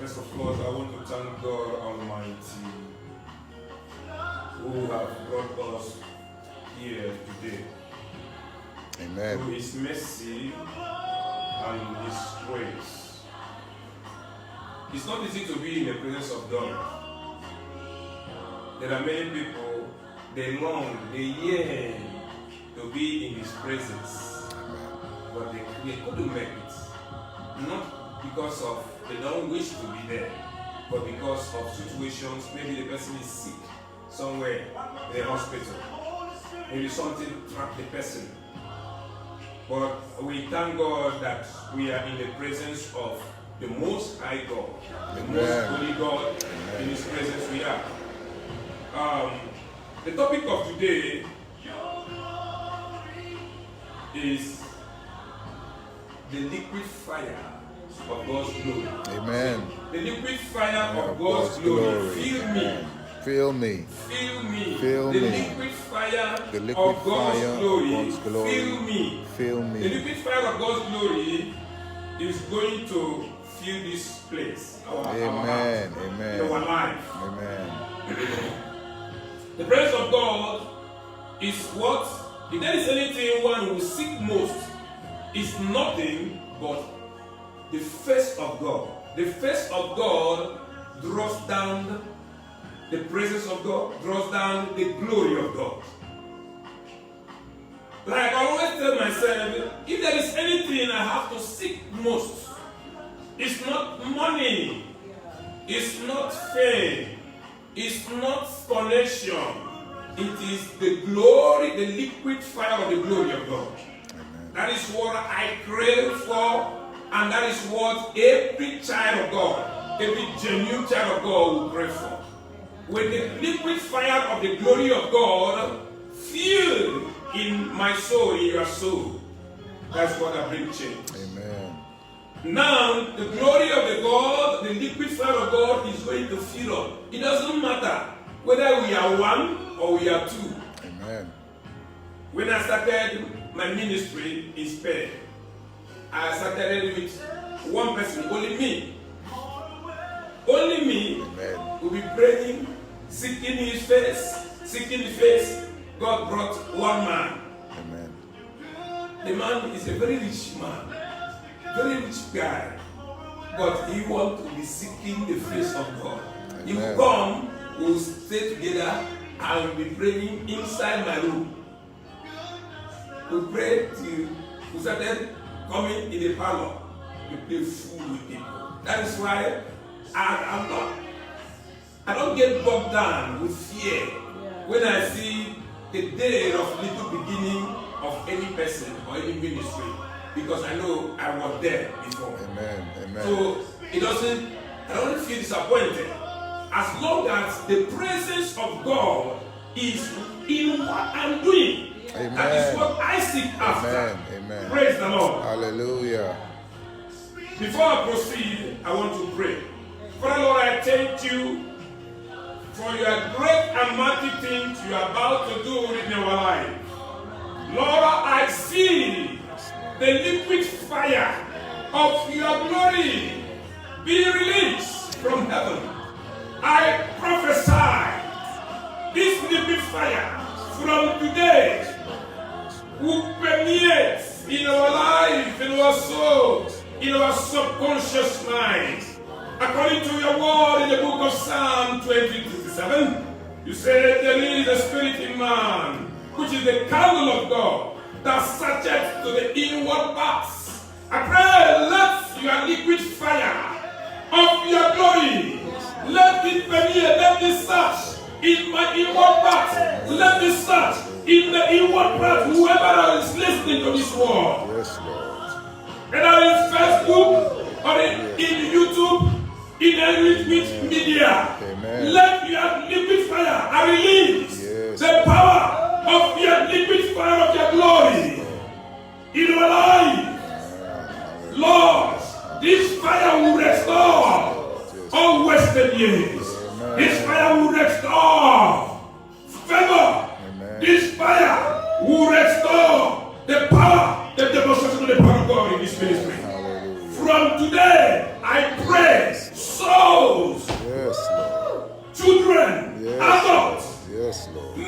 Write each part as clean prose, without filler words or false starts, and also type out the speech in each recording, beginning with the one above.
First of all, I want to thank God Almighty who have brought us here today. Amen. Through His mercy and His grace. It's not easy to be in the presence of God. There are many people, they long, they yearn to be in His presence, but they couldn't make it. Not because of they don't wish to be there, but because of situations. Maybe the person is sick somewhere in the hospital. Maybe something trapped the person. But we thank God that we are in the presence of the Most High God, the Most Holy God. In His presence we are. The topic of today is the liquid fire of God's glory. Amen. The liquid fire of God's glory. Feel me. Feel me. Feel me. Feel the me. Liquid fire The liquid of God's fire glory. of God's glory. Feel me. Feel me. The liquid fire of God's glory is going to fill this place. Our house, Amen. our life. Amen. The presence of God is what? If there is anything one will seek most, is nothing but the face of God. The face of God draws down the presence of God, draws down the glory of God. Like I always tell myself, if there is anything I have to seek most, it's not money, it's not fame, it's not connection. It is the glory, the liquid fire of the glory of God. Amen. That is what I crave for, and that is what every child of God, every genuine child of God will pray for. With the liquid fire of the glory of God filled in my soul, in your soul, that's what I bring change. Amen. Now, the glory of the God, the liquid fire of God is going to fill up. It doesn't matter whether we are one or we are two. Amen. When I started my ministry in Spain, I started with one person, only me. Only me. Amen. Will be praying, seeking His face, seeking the face. God brought one man. Amen. The man is a very rich man, very rich guy, but he wants to be seeking the face of God. He will come, we will stay together, and we'll be praying inside my room. We prayed till we started coming in the parlor. We play fool with people. That is why I don't get bogged down with fear when I see the day of little beginning of any person or any ministry, because I know I was there before. Amen. Amen. So I don't feel disappointed as long as the presence of God is in what I'm doing. Amen. That is what I seek after. Amen. Amen. Praise the Lord. Hallelujah. Before I proceed, I want to pray. Father Lord, I thank you for your great and mighty things you are about to do in our life. Lord, I see the liquid fire of your glory be released from heaven. I prophesy this liquid fire from today will permeate in our life, in our soul, in our subconscious mind. According to your word in the book of Psalm 27, you say there is a spirit in man, which is the candle of God, that searcheth to the inward parts. I pray, let your liquid fire of your glory, let it permeate, let it search in my inward parts, let it search in the inward part, whoever is listening to this word. Yes, Lord. Whether in Facebook or in YouTube, in any media, Amen. let your liquid fire release the power of your liquid fire of your glory in our life. Lord, this fire will restore all wasted years. This fire will restore favor. This fire will restore the power, the demonstration of the power of God in this ministry. From today, I pray, so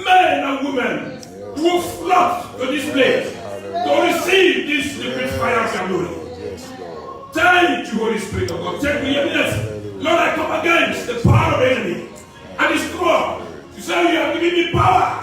men and women who flock to this place to receive this liquid fire of your glory. Yes, Lord. Thank you, Holy Spirit of God. Take me, yes. Lord, I come against the power of the enemy and destroy. You say you have given me power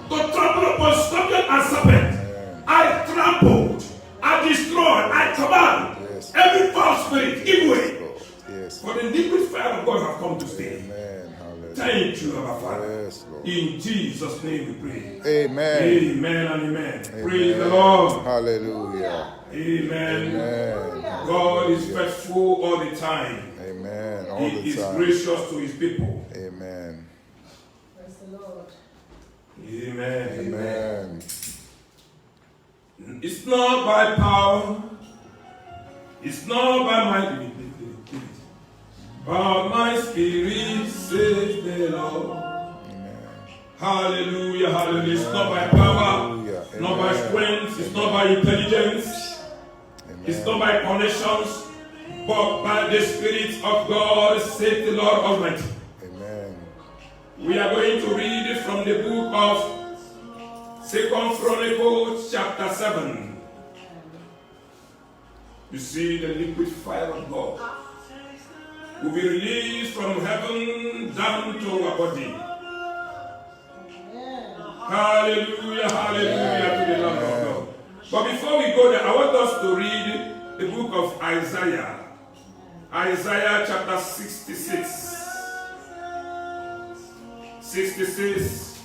to trample upon scorpion and serpent. I trampled, I destroyed, I command every foul spirit, give way. Yes. For the liquid fire of God have come to stay. Amen. Hallelujah. Thank you, our Father. Yes, Lord. In Jesus' name we pray. Amen. Amen and amen. Praise the Lord. Hallelujah. Amen. Amen. God is faithful all the time. Amen. All He the is time. gracious to his people. Amen. Praise the Lord. Amen. Amen. It's not by power. It's not by might. But my spirit says the Lord. Amen. Hallelujah, hallelujah. It's not by power. Hallelujah. It's not by Amen. strength. It's not by intelligence. Amen. It's not by connections. But by the Spirit of God, saith the Lord Almighty. Amen. We are going to read from the book of 2 Chronicles chapter 7. You see, the liquid fire of God will be released from heaven down to our body. Hallelujah, hallelujah to the Lamb of God. But before we go there, I want us to read the book of Isaiah. Isaiah chapter 66. 66.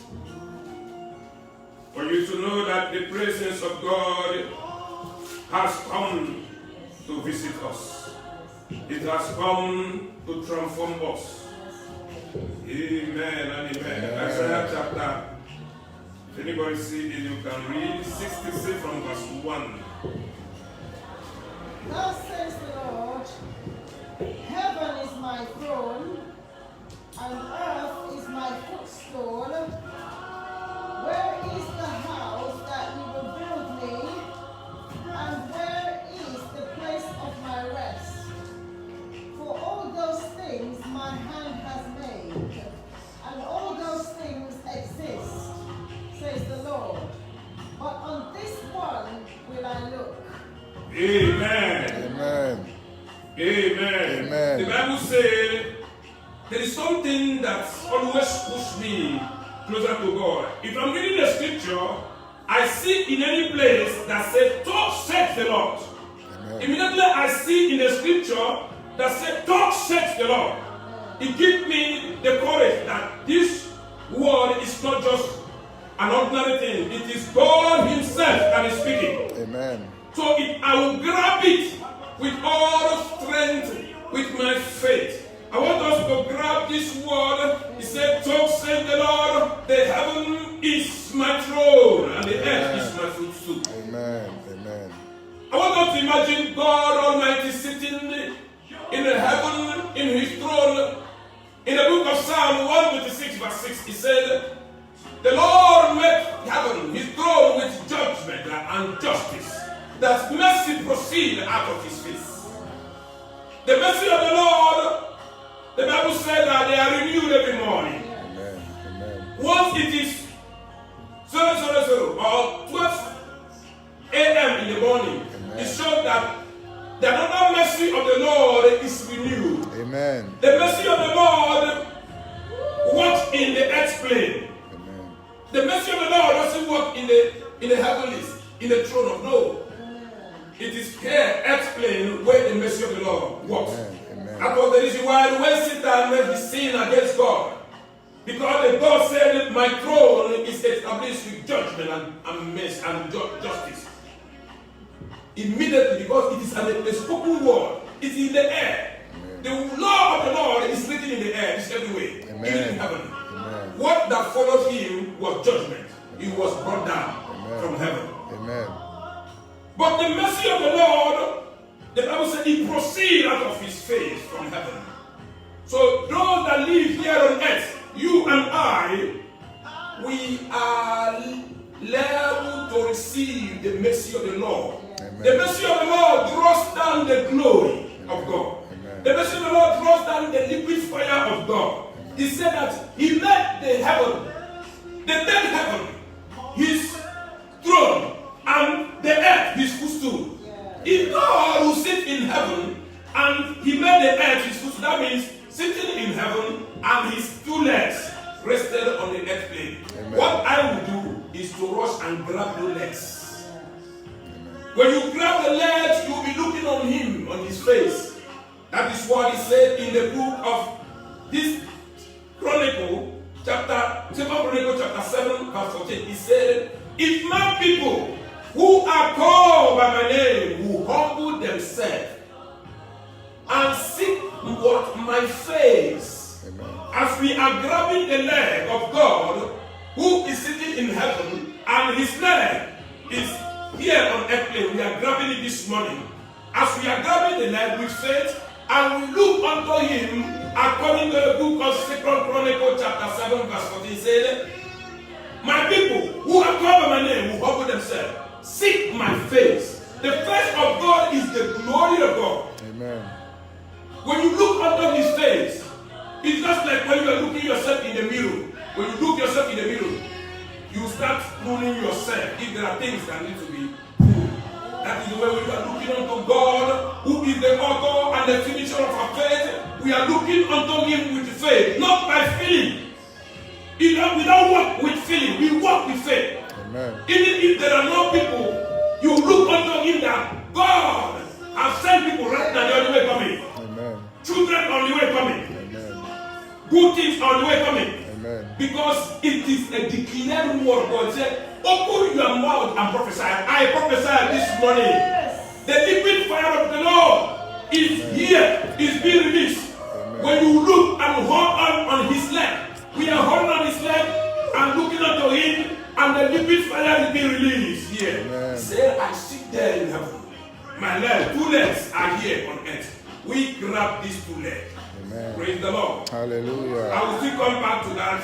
For you to know that the presence of God has come to visit us. It has come to transform us. Amen and amen. Isaiah chapter, if anybody see it, you can read 66 from verse 1. Thus says the Lord, heaven is my throne, and earth is my footstool. Where is the house that you will build me? And where is the place of my rest? For all those things my hand has made, and all those things exist, says the Lord. But on this one will I look. Amen. Amen. Amen. Amen. The Bible says there is something that always pushes me closer to God. If I'm reading the scripture, I see in any place that says, "Thus saith the Lord." Amen. Immediately I see in the scripture that says, "Thus saith the Lord." It gives me the courage that this word is not just an ordinary thing. It is God Himself that is speaking. Amen. So I will grab it with all strength, with my faith. I want us to grab this word. He said, "Thus saith the Lord, the heaven is my throne, and the earth is my footstool." Amen. Amen. I want us to imagine God Almighty sitting in the heaven, in His throne. In the book of Psalm 126, verse 6, He said, "The Lord made heaven His throne with judgment and justice, that mercy proceed out of His face." The mercy of the Lord, the Bible said that they are renewed every morning. Amen. Amen. Once it is 0:00 or 12 a.m. in the morning, it shows that the another mercy of the Lord is renewed. Amen. The mercy of the Lord works in the earth plane. Amen. The mercy of the Lord doesn't work in the heavens, in the throne of no. It is here, earth plane, where the mercy of the Lord works. Amen. That was the reason why when Satan made his sin against God, because the God said, "My throne is established with judgment and mercy and justice." Immediately, because it is a spoken word, it's in the air. Amen. The law of the Lord is written in the air, it's everywhere, Amen. even in heaven. Amen. What that followed him was judgment. He was brought down Amen. from heaven. Amen. But the mercy of the Lord, the Bible said, it proceeds out of His face from heaven. So those that live here on earth, you and I, we are liable to receive the mercy of the Lord. Amen. The mercy of the Lord draws down the glory of God. Amen. The mercy of the Lord draws down the liquid fire of God. He said that He made the heaven the third heaven, his throne, and the earth, his footstool. If God who sits in heaven and he made the earth his footstool, that means sitting in heaven and his two legs rested on the earth plane. Amen. What I will do is to rush and grab the legs. When you grab the legs, you will be looking on him, on his face. That is what he said in the book of this Chronicle, Second Chronicle chapter 7, verse 14. He said, if my people who are called by my name will humble themselves and seek what my face. Amen. As we are grabbing the leg of God who is sitting in heaven and his leg is here on earth plane, we are grabbing it this morning. As we are grabbing the leg with faith and we look unto him according to the book of 2 Chronicles chapter 7 verse 14, said, my people who are called by my name will humble themselves, seek my face. The face of God is the glory of God. Amen. When you look under his face, it's just like when you are looking yourself in the mirror. When you look yourself in the mirror, you start pruning yourself if there are things that need to be pruned. That is the way we are looking unto God, who is the author and the finisher of our faith. We are looking unto him with faith, not by feeling. We don't walk with feeling, we walk with faith. Amen. Even if there are no people, you look unto him that God has sent people right now, they're on the way coming. Amen. Children on the way coming. Amen. Good things on the way coming. Amen. Because it is a declared word. God said, open your mouth and prophesy. I prophesy this morning. The living fire of the Lord is here, is being released. Amen. When you look and hold on his leg, we are holding on his leg and looking unto him, and the living fire is being released here. Amen. Say, I sit there in heaven. My leg, two legs are here on earth. We grab these two legs. Amen. Praise the Lord. Hallelujah. I will still come back to that,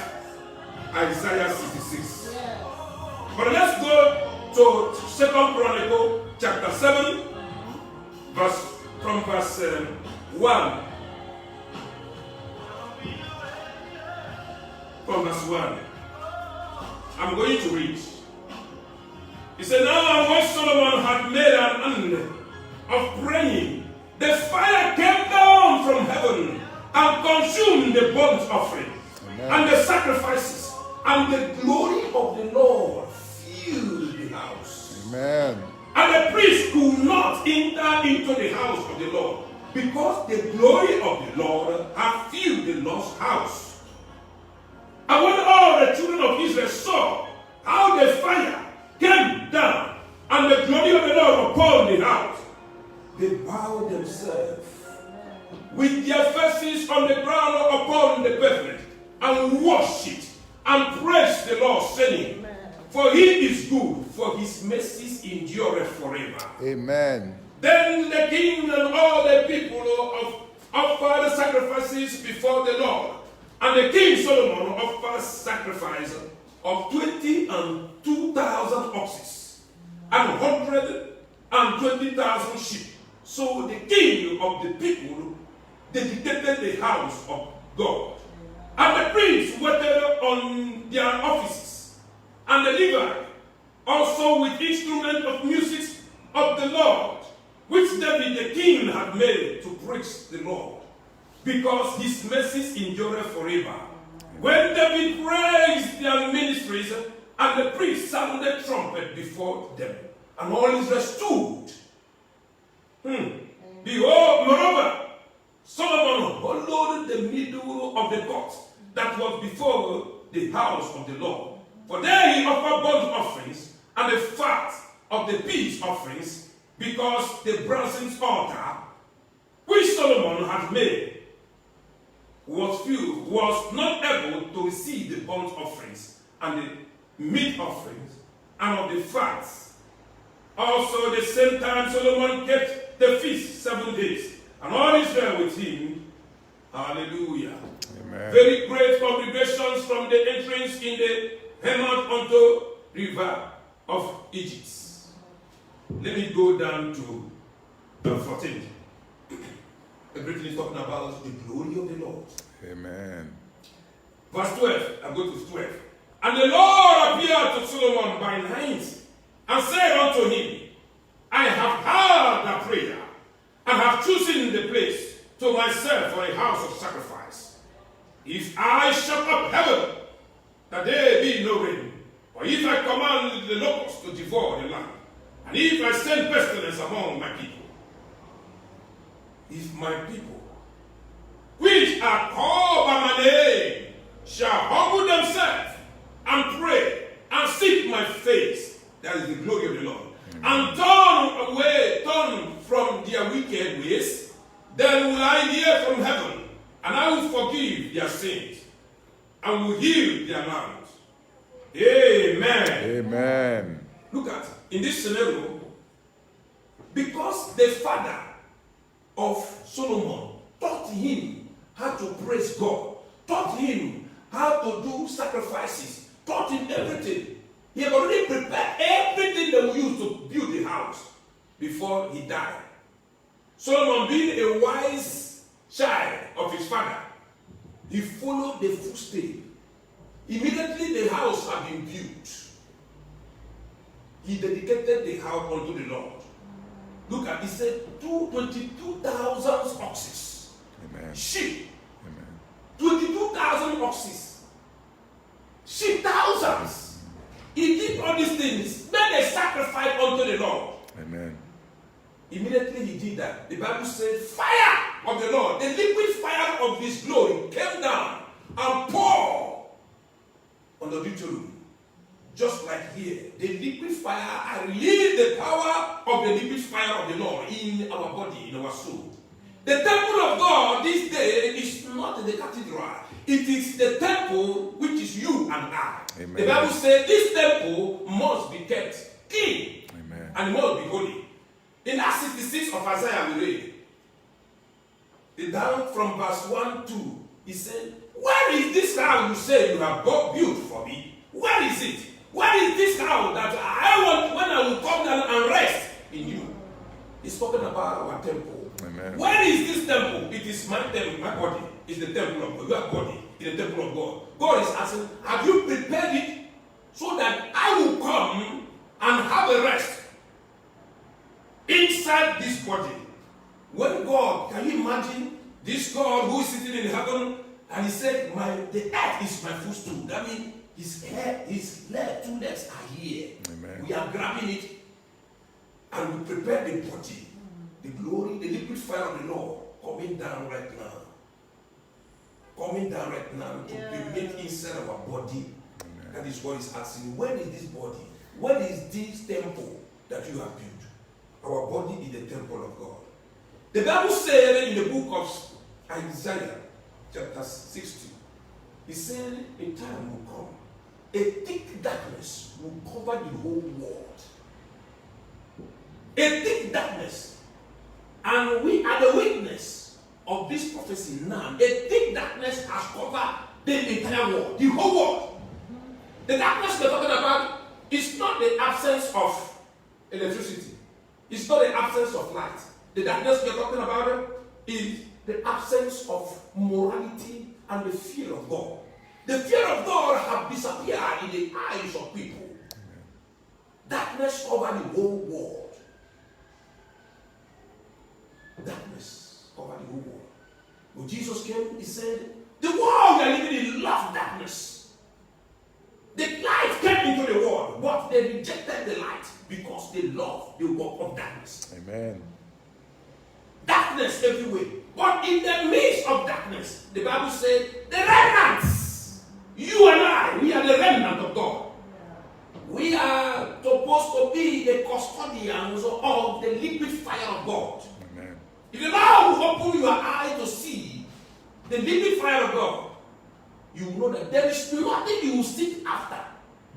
Isaiah 66. But let's go to 2 Chronicle chapter 7, from verse 1. From verse 1. I'm going to read. He said, now when Solomon had made an end of praying, the fire came down from heaven and consumed the burnt offering. Amen. And the sacrifices, and the glory of the Lord filled the house. Amen. And the priest could not enter into the house of the Lord, because the glory of the Lord had filled the Lord's house. And when all the children of Israel saw how the fire came down and the glory of the Lord upon the house, they bowed themselves with their faces on the ground upon the pavement and worshipped and praised the Lord, saying, for he is good, for his mercies endure forever. Amen. Then the king and all the people offered the sacrifices before the Lord. And the king Solomon offered sacrifice of 22,000 oxes and 120,000 sheep. So the king of the people dedicated the house of God. And the priests waited on their offices, and the Levite also with instrument of music of the Lord, which David the king had made to praise the Lord, because his mercies endure forever. When David praised their ministries, and the priest sounded trumpet before them, and all Israel stood. Behold, moreover, Solomon hollowed the middle of the court that was before the house of the Lord. For there he offered burnt offerings and the fat of the peace offerings, because the brazen altar which Solomon had made was not able to receive the burnt offerings and the meat offerings and of the fats. Also the same time Solomon kept the feast 7 days, and all Israel with him. Hallelujah. Amen. Very great congregations from the entrance in the Hemot unto river of Egypt. Let me go down to verse 14. Everything is talking about the glory of the Lord. Amen. Verse 12. I'm going to 12. And the Lord appeared to Solomon by night and said unto him, I have heard thy prayer, and have chosen the place to myself for a house of sacrifice. If I shut up heaven, that there be no rain, or if I command the locusts to devour the land, and if I send pestilence among my people, if my people, which are called by my name, shall humble themselves and pray and seek my face, that is the glory of the Lord, and turn from their wicked ways, then will I hear from heaven, and I will forgive their sins, and will heal their land. Amen. Amen. Look at, in this scenario, because the father of Solomon taught him how to praise God, taught him how to do sacrifices, taught him everything. He had already prepared everything they would use to build the house before he died. Solomon, being a wise child of his father, he followed the footsteps. Immediately the house had been built. He dedicated the house unto the Lord. Look at, he said 22,000 oxes, Amen. sheep, Amen. 22,000 oxes, sheep thousands. He did all these things, made a sacrifice unto the Lord. Amen. Immediately he did that. The Bible said, fire of the Lord, the liquid fire of his glory came down and poured on the auditorium. Just like here, the liquid fire, I release the power of the liquid fire of the Lord in our body, in our soul. The temple of God this day is not the cathedral. It is the temple which is you and I. Amen. The Bible says this temple must be kept clean. Amen. And must be holy. In Acts 66 of Isaiah we read, down from verse 1 2, he said, where is this house you say you have built for me? Where is it? Where is this house that I want when I will come down and rest in you? He's talking about our temple. Amen. Where is this temple? It is my temple, my body. It's the temple of God. Your body is the temple of God. God is asking, have you prepared it so that I will come and have a rest inside this body? When God, can you imagine this God who is sitting in heaven and he said, the earth is my footstool. That means his leg, 2 legs are here. Amen. We are grabbing it and we prepare the body, the glory, the liquid fire of the Lord coming down right now. Coming down right now to be made inside our body. Amen. That is what he's asking. When is this body? When is this temple that you have built? Our body is the temple of God. The Bible said in the book of Isaiah, chapter 60, he said, a time will come, a thick darkness will cover the whole world. A thick darkness. And we are the witness of this prophecy now. A thick darkness has covered the entire world, the whole world. The darkness we're talking about is not the absence of electricity. It's not the absence of light. The darkness we're talking about is the absence of morality and the fear of God. The fear of God has disappeared in the eyes of people. Darkness covered the whole world. Darkness covered the whole world. When Jesus came, he said, the world we are living in loves darkness. The light came into the world, but they rejected the light because they love the work of darkness. Amen. Darkness everywhere. But in the midst of darkness, the Bible said, the remnants, you and I, we are the remnant of God. We are supposed to be the custodians of the liquid fire of God. Amen. If you now open your eye to see the liquid fire of God, you know that there is nothing you will seek after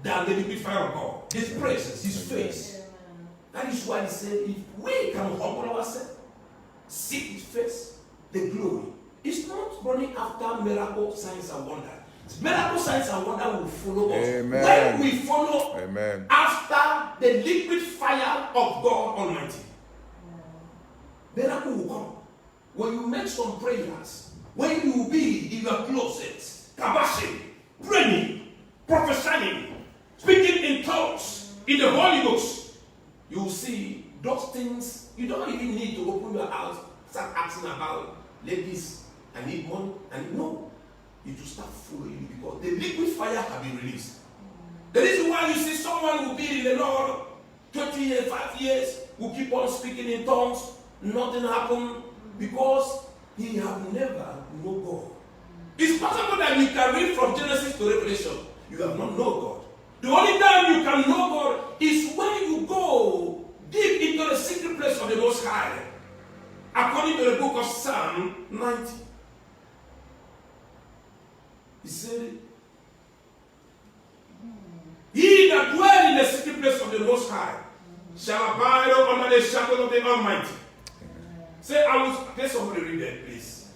than the liquid fire of God. His presence, his face. That is why he said, if we can humble ourselves, seek his face, the glory. It's not running after miracle, signs, and wonder. Miracle, signs, and wonder will follow us. Amen. When we follow Amen. after the liquid fire of God Almighty, miracle will come. When you make some prayers, when you will be in your closet, kabashing, praying, prophesying, speaking in tongues, in the Holy Ghost, you will see those things. You don't even need to open your house, start asking about ladies, I need money, and no. You to start following you because the liquid fire have been released. The reason why you see someone who be in the Lord 20 years, 5 years, who keep on speaking in tongues, nothing happen because he have never known God. It's possible that you can read from Genesis to Revelation. You have not known God. The only time you can know God is when you go deep into the secret place of the Most High. According to the book of Psalm 90. He said, he that dwell in the secret place of the Most High shall abide under the shadow of the Almighty. Say, I will. Let somebody read that, please.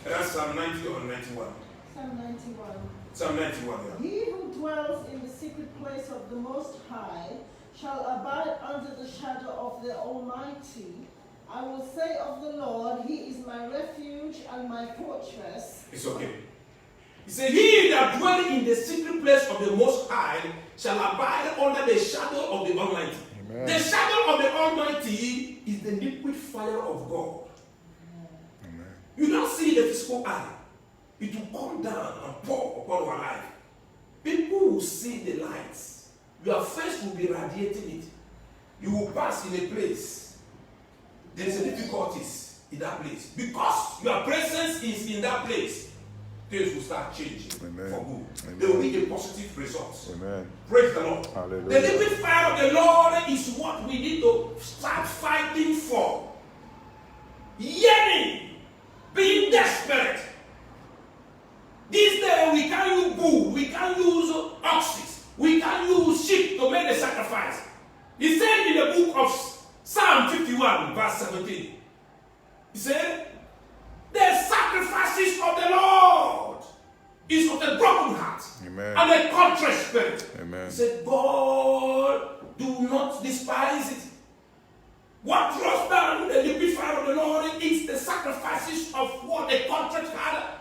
That's Psalm 90 or 91. Psalm 91. Psalm 91, yeah. He who dwells in the secret place of the Most High shall abide under the shadow of the Almighty. I will say of the Lord, He is my refuge and my fortress. It's okay. He said, he that dwell in the secret place of the Most High shall abide under the shadow of the Almighty. Amen. The shadow of the Almighty is the liquid fire of God. Amen. You don't see the physical eye. It will come down and pour upon our life. People will see the lights. Your face will be radiating it. You will pass in a place. There is a difficulties in that place. Because your presence is in that place, things will start changing. Amen. For good. Amen. There will be a positive result. Amen. Praise the Lord. Hallelujah. The liquid fire of the Lord is what we need to start fighting for. Yearning, being desperate. This day we can't use bull, we can't use oxen, we can't use sheep to make the sacrifice. He said in the book of Psalm 51, verse 17, he said, the sacrifices of the Lord is of the broken heart. Amen. And a contrite spirit. Amen. He said, God, do not despise it. What draws down the liquid fire of the Lord is the sacrifices of what a contrite heart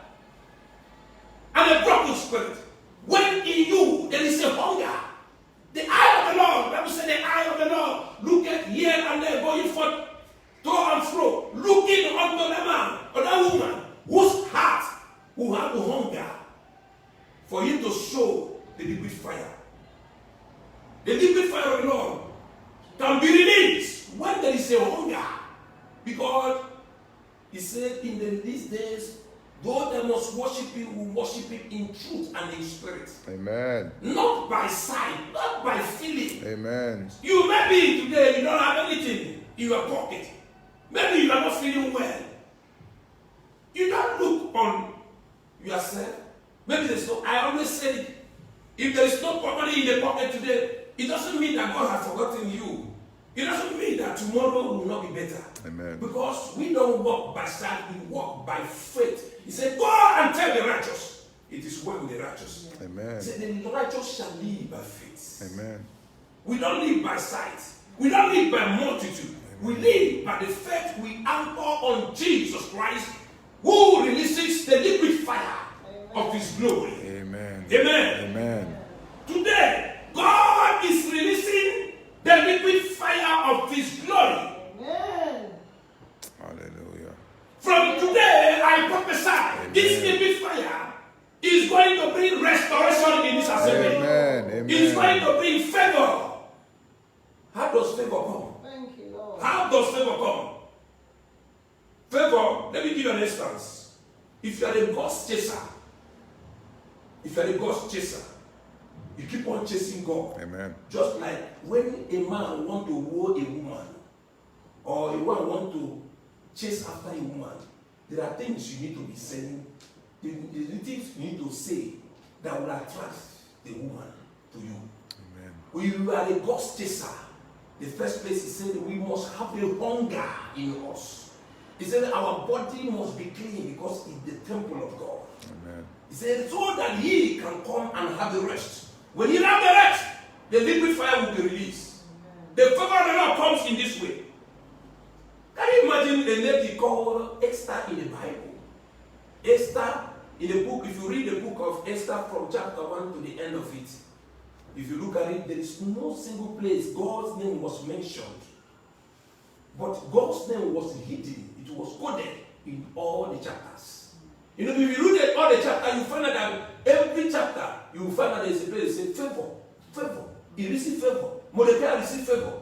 and a broken spirit. When in you there is a hunger, the eye of the Lord, the Bible says the eye of the Lord looketh here and there, going forth to and fro, looking unto the man or that woman whose heart will have the hunger for him to show the liquid fire. The liquid fire of the Lord can be released when there is a hunger, because he said in these days, those that must worship him will worship him in truth and in spirit. Amen. Not by sight, not by feeling. Amen. You maybe today you don't have anything in your pocket. Maybe you are not feeling well. You don't look on yourself. Maybe there's no, I always say it, if there is no money in the pocket today, it doesn't mean that God has forgotten you. It doesn't mean that tomorrow will not be better. Amen. Because we don't walk by sight, we walk by faith. He said, go and tell the righteous, it is well with the righteous. Amen. He said, the righteous shall live by faith. Amen. We don't live by sight. We don't live by multitude. We live by the faith we anchor on Jesus Christ, who releases the liquid fire of his glory. Amen. Amen. Amen. Today, God is releasing the liquid fire of his glory. Amen. Hallelujah. From today, I prophesy, Amen. this liquid fire is going to bring restoration in this assembly. Amen. Amen. It's going to bring favor. How does favor come? Thank you, Lord. How does favor come? Favor, let me give you an instance. If you are a ghost chaser, you keep on chasing God. Amen. Just like when a man wants to woo a woman, or a woman wants to chase after a woman, there are things you need to be saying, there are things you need to say that will attract the woman to you. Amen. When you are a ghost chaser, the first place he said we must have a hunger in us. He said our body must be clean because it's the temple of God. Amen. He said so that he can come and have the rest. When he have the rest, the liquid fire will be released. The favor of the Lord comes in this way. Can you imagine a lady called Esther in the Bible? Esther in the book, if you read the book of Esther from chapter 1 to the end of it, if you look at it, there is no single place God's name was mentioned. But God's name was hidden. It was coded in all the chapters. You know, if you read all the chapters, you find out that every chapter, you will find that there is a place that says favor, favor. He received favor. Mordecai received favor.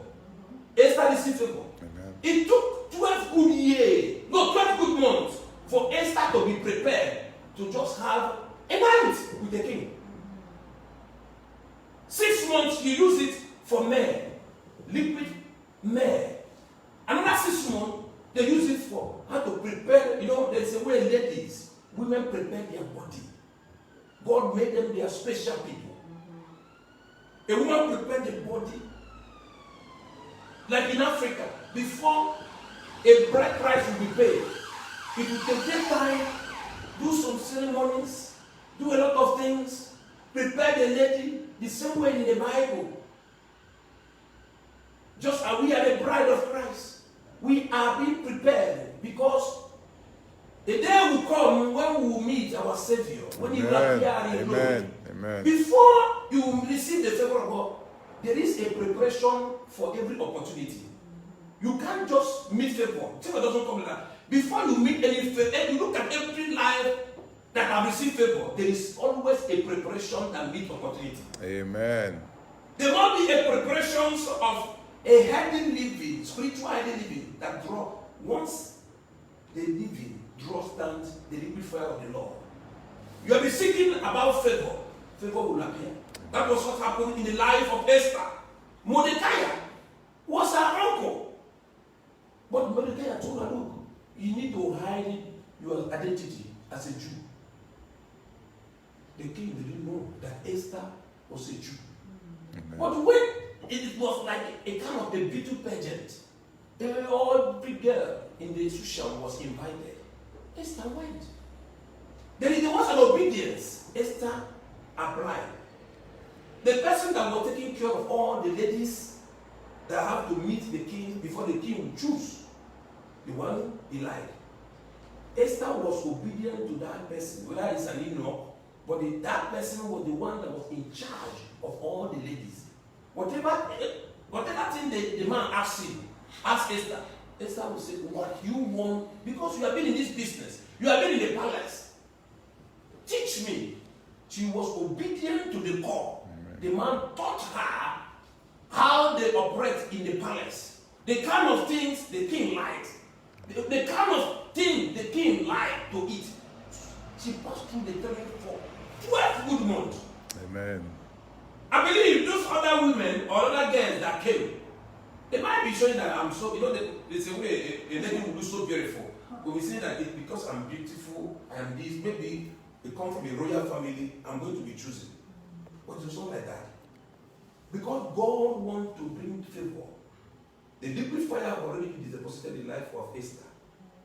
Esther received favor. Amen. It took 12 good years, no, 12 good months for Esther to be prepared to just have a night with the king. 6 months, you use it for myrrh, liquid myrrh. Another 6 months, they use it for how to prepare. You know, there's a way ladies, women prepare their body. God made them their special people. A woman prepared the body. Like in Africa, before a bride price will be paid, it will take time, do some ceremonies, do a lot of things, prepare the lady the same way in the Bible. Just as we are the bride of Christ, we are being prepared because the day will come when we will meet our Savior, when He will appear in glory. Amen. Before you receive the favor of God, there is a preparation for every opportunity. You can't just meet favor. Favor doesn't come like that. Before you meet any favor, and you look at every life that have received favor, there is always a preparation that meets opportunity. Amen. There must be a preparation of a healthy living, spiritual healthy living that draw. Once the living draws down the liquid fire of the Lord, you have been seeking about favor. Favor will appear. That was what happened in the life of Esther. Mordecai was her uncle. But Mordecai told her, look, you need to hide your identity as a Jew. The king didn't know that Esther was a Jew. Amen. But when it was like a kind of a beauty pageant, every girl in the Shushan was invited. Esther went. There was an obedience. Esther applied. The person that was taking care of all the ladies that have to meet the king before the king would choose the one he liked. Esther was obedient to that person, whether it's an Enoch, but that person was the one that was in charge of all the ladies. Whatever thing the man asked him, asked Esther, Esther would say, what you want, because you have been in this business, you have been in the palace. Teach me. She was obedient to the call. Amen. The man taught her how they operate in the palace. The kind of things the king liked. The kind of thing the king liked to eat. She passed through the training for 12 good months. Amen. I believe those other women or other girls that came, they might be showing that I'm so, there's a way a lady will be so beautiful. But we say that it's because I'm beautiful, I am this, maybe they come from a royal family, I'm going to be chosen. But it's not like that. Because God wants to bring favor. The liquid fire have already been deposited in the life of Esther.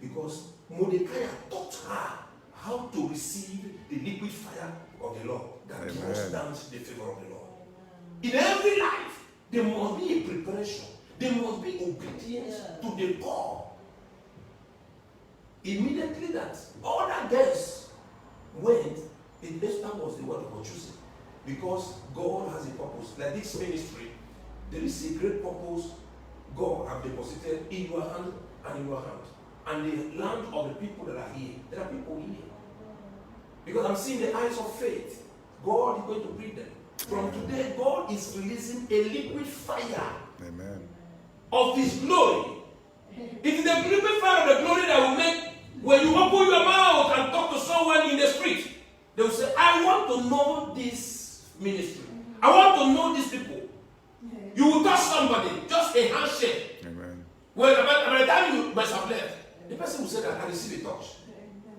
Because Mordecai taught her how to receive the liquid fire of the Lord that draws down the favor of the Lord. In every life, there must be a preparation. There must be obedience to the call. Immediately that other girls went, Esther was the one who was chosen. Because God has a purpose. Like this ministry, there is a great purpose God has deposited in your hand and in your hand. And the land of the people that are here. There are people here. Because I'm seeing the eyes of faith. God is going to bring them. From today, God is releasing a liquid fire. Amen. Of His glory. It is the liquid fire of the glory that will make, when you open your mouth and talk to someone in the street, they will say, I want to know this ministry. I want to know these people. You will touch somebody, just a handshake. Amen. Well, by the time you must have left, the person will say that I receive a touch.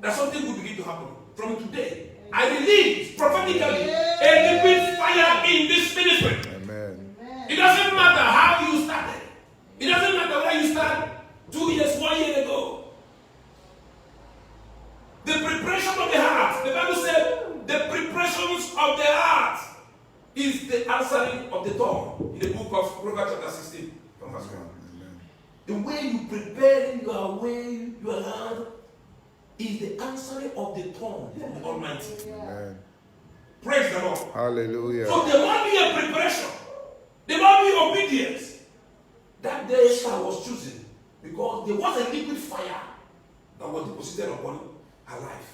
That something will begin to happen. From today, I release prophetically a liquid fire in this ministry. Amen. It doesn't matter how you started. It doesn't matter where you started 2 years, 1 year ago. The preparation of the heart. The Bible said the preparations of the heart is the answering of the tongue. In the book of Proverbs chapter 16. From verse 1. Amen. The way you prepare your way, your heart, is the answering of the throne from the Almighty. Amen. Praise the Lord. Hallelujah. So there must be a preparation. There must be obedience. That day Esther was chosen because there was a liquid fire that was deposited upon her life.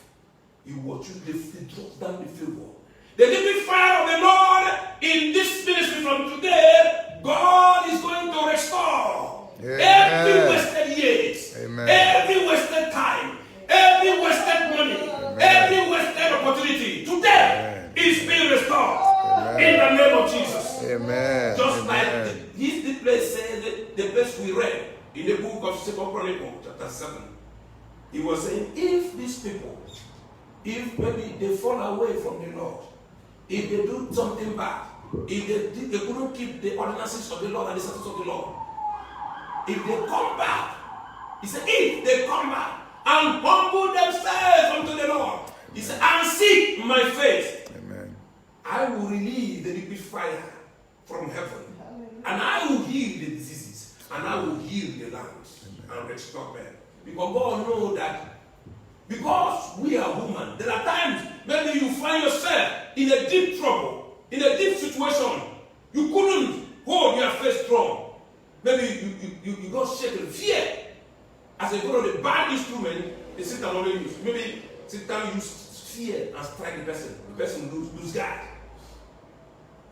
He was chosen, they dropped down the favor. The liquid fire of the Lord in this ministry from today, God is going to restore every wasted years, every wasted time, every wasted money, every wasted opportunity. Today is being restored in the name of Jesus. Amen. Just like this place says, the place we read in the book of 2 Chronicles, chapter 7, he was saying, if these people, if maybe they fall away from the Lord, if they do something bad, if they couldn't keep the ordinances of the Lord and the statutes of the Lord, if they come back, he said, if they come back and humble themselves unto the Lord, he said, and seek my face, Amen. I will release the liquid fire from heaven, and I will heal the diseases, and I will heal the lands and restore them. Because God knows that because we are human, there are times maybe you find yourself in a deep trouble, in a deep situation. You couldn't hold your face strong. Maybe you got shaken. Fear. As a God of the bad instrument, the Satan only use. Maybe Satan use fear and strike the person lose guard.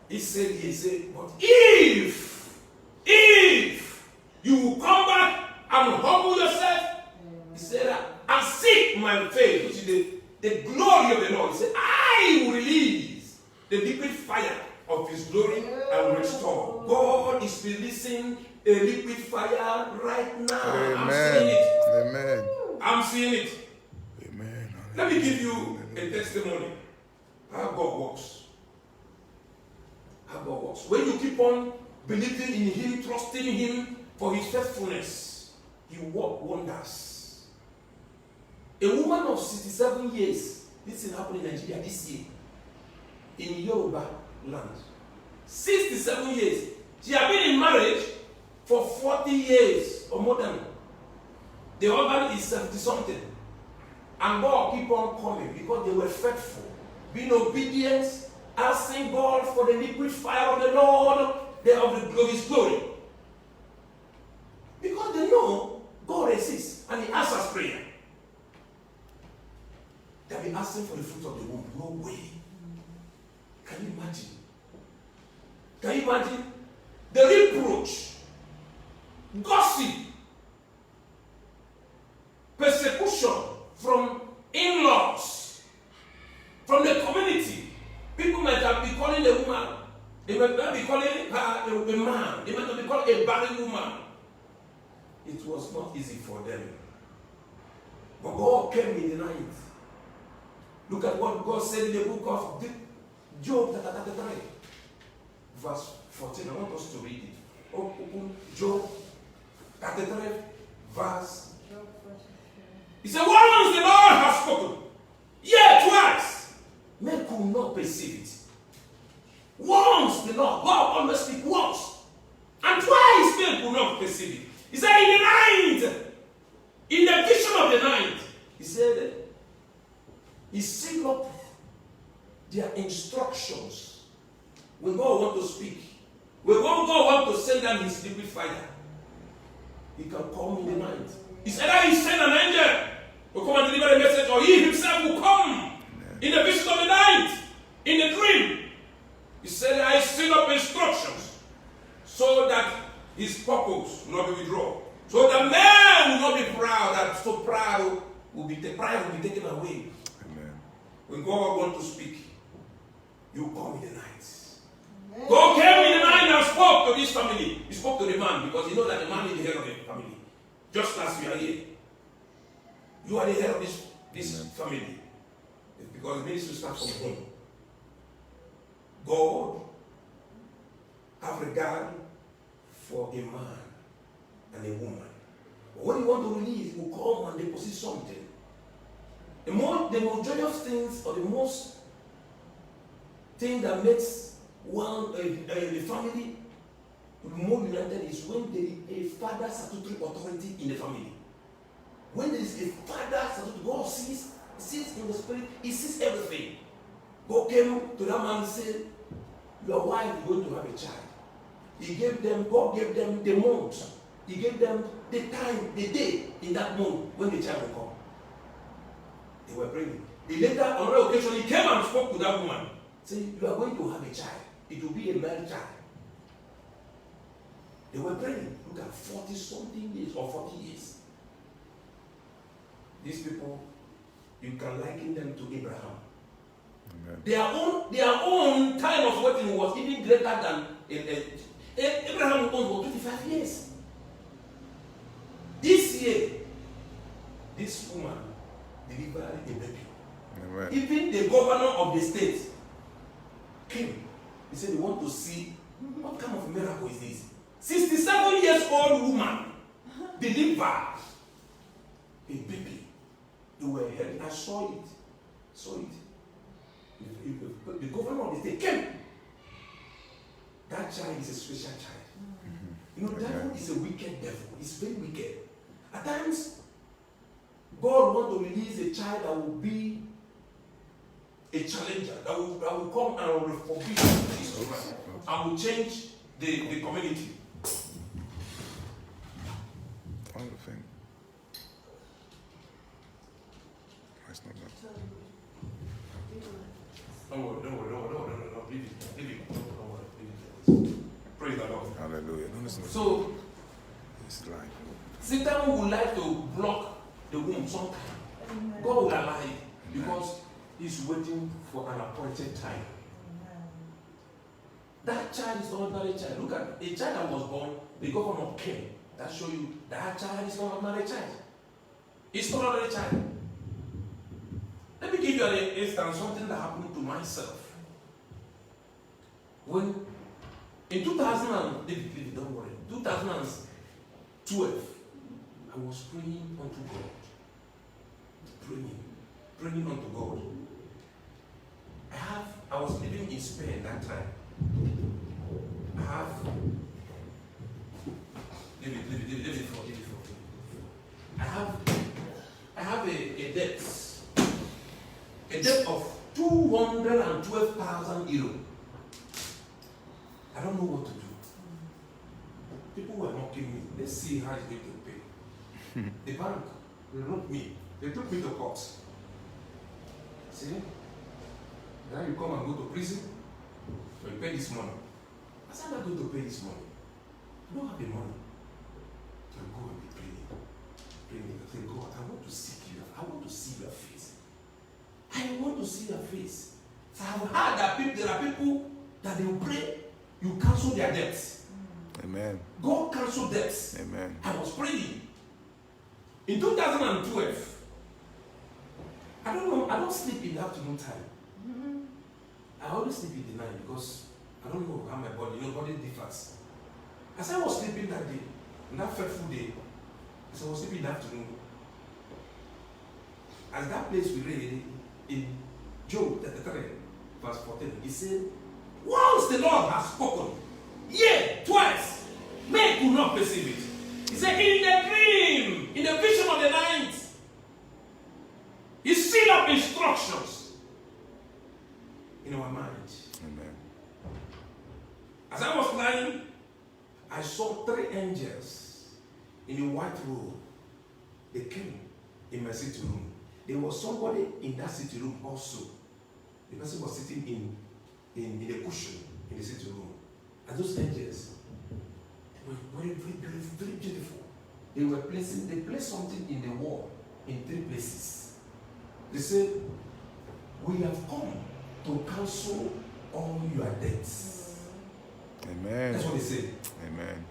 He said, but if you will come back and humble yourself, he said, and seek my face, which is the glory of the Lord. He said, I will release the liquid fire of his glory and restore. God is releasing a liquid fire right now. Amen. I'm seeing it. Amen. I'm seeing it. Amen. Let me give you a testimony how God works. How God works. When you keep on believing in him, trusting him for his faithfulness, he works wonders. A woman of 67 years, this thing happened in Nigeria this year, in Yoruba land. 67 years. She had been in marriage for 40 years or more than. The husband is 70 something. And God keep on coming because they were faithful, being obedient, asking God for the liquid fire of the Lord, of his glory. Because they know God exists and he answers prayer. They've been asking for the fruit of the womb. No way. Can you imagine? Can you imagine? The reproach, gossip, persecution from in-laws, from the community. People might have been calling the woman, they might not be calling her a man, they might not be calling a barren woman. It was not easy for them. But God came in the night. Look at what God said in the book of Job, chapter 33, verse 14. I want us to read it. Open Job 33, verse. He said, once the Lord has spoken, yet twice, men could not perceive it. Once the Lord, God always speaks once, and twice men could not perceive it. He said, in the night, in the vision of the night, he said, he sealed up their instructions. When God wants to speak, when God wants to send down his liquid fire, he can come in the night. He said that he sent an angel to come and deliver a message, or he himself will come in the vision of the night, in the dream. He said, I seal up instructions so that his purpose will not be withdrawn. So that man will not be proud, that so proud will be taken away. Amen. When God wants to speak, you come in the night. Amen. God came in the night and spoke to this family. He spoke to the man because he knows that the man is the head of the family. Just as you are here. You are the head of this family. Because the ministry starts from home. God have regard for a man and a woman. But when you want to release, he will come and deposit something. The majority of things, or the most thing that makes the family more united is when there is a father statutory authority in the family. When there is a father, God sees in the spirit, he sees everything. God came to that man and said, your wife is going to have a child. God gave them the month. He gave them the time, the day in that month when the child will come. They were praying. Later, on another occasion, he came and spoke to that woman. Saying, you are going to have a child. It will be a male child. They were praying. Look at 40-something years or 40 years. These people, you can liken them to Abraham. Amen. Their own time of waiting was even greater than Abraham was 25 years. This year, this woman delivered a baby. Amen. Even the governor of the state came. He said, "We want to see what kind of miracle is this? 67 years old woman delivered a baby." They were hearing. I saw it. The governor of the state came. That child is a special child. Mm-hmm. You know, devil is a wicked devil. It's very wicked. At times, God wants to release a child that will be a challenger, that will come and will forbid this and will change the community. Other thing. That's not that. Don't worry. Leave it. Don't worry. Praise the Lord. Hallelujah. No, listen. So, it's life. Satan would like to block the womb sometime. God will allow it because he's waiting for an appointed time. That child is not an ordinary child. Look at a child that was born, the governor came. That show you that child is not an ordinary child. It's not an ordinary child. Let me give you an instance, something that happened to myself. When in 2012, I was praying unto God. Praying unto God. I was living in Spain that time. Leave it for. I have a debt. A debt of 212,000 euros. I don't know what to do. People were mocking me. Let's see how it's going to pay. The bank, they wrote me. They took me to court. See? Now you come and go to prison. You pay this money. I said, I'm not going to pay this money. I don't have the money. So I go and be praying. I say, God, I want to seek you. I want to see your face. I want to see your face. So I've heard that there are people that they will pray, you cancel their debts. Amen. God cancel debts. Amen. I was praying. In 2012, I don't know, I don't sleep in the afternoon time. Mm-hmm. I always sleep in the night because I don't know how my body differs. As I was sleeping that day, on that fateful day, as I was sleeping in the afternoon, as that place we read in Job 33, verse 14, he said, once the Lord has spoken, yea, twice, men could not perceive it. He said, in the dream, in the vision of the night, he sealed up instructions in our mind. Amen. As I was lying, I saw 3 angels in a white robe. They came in my sitting room. There was somebody in that sitting room also. The person was sitting in the cushion in the sitting room. And those angels were very, very, very beautiful. They placed something in the wall in 3 places. They said, we have come to cancel all your debts. Amen. That's what they said. Amen.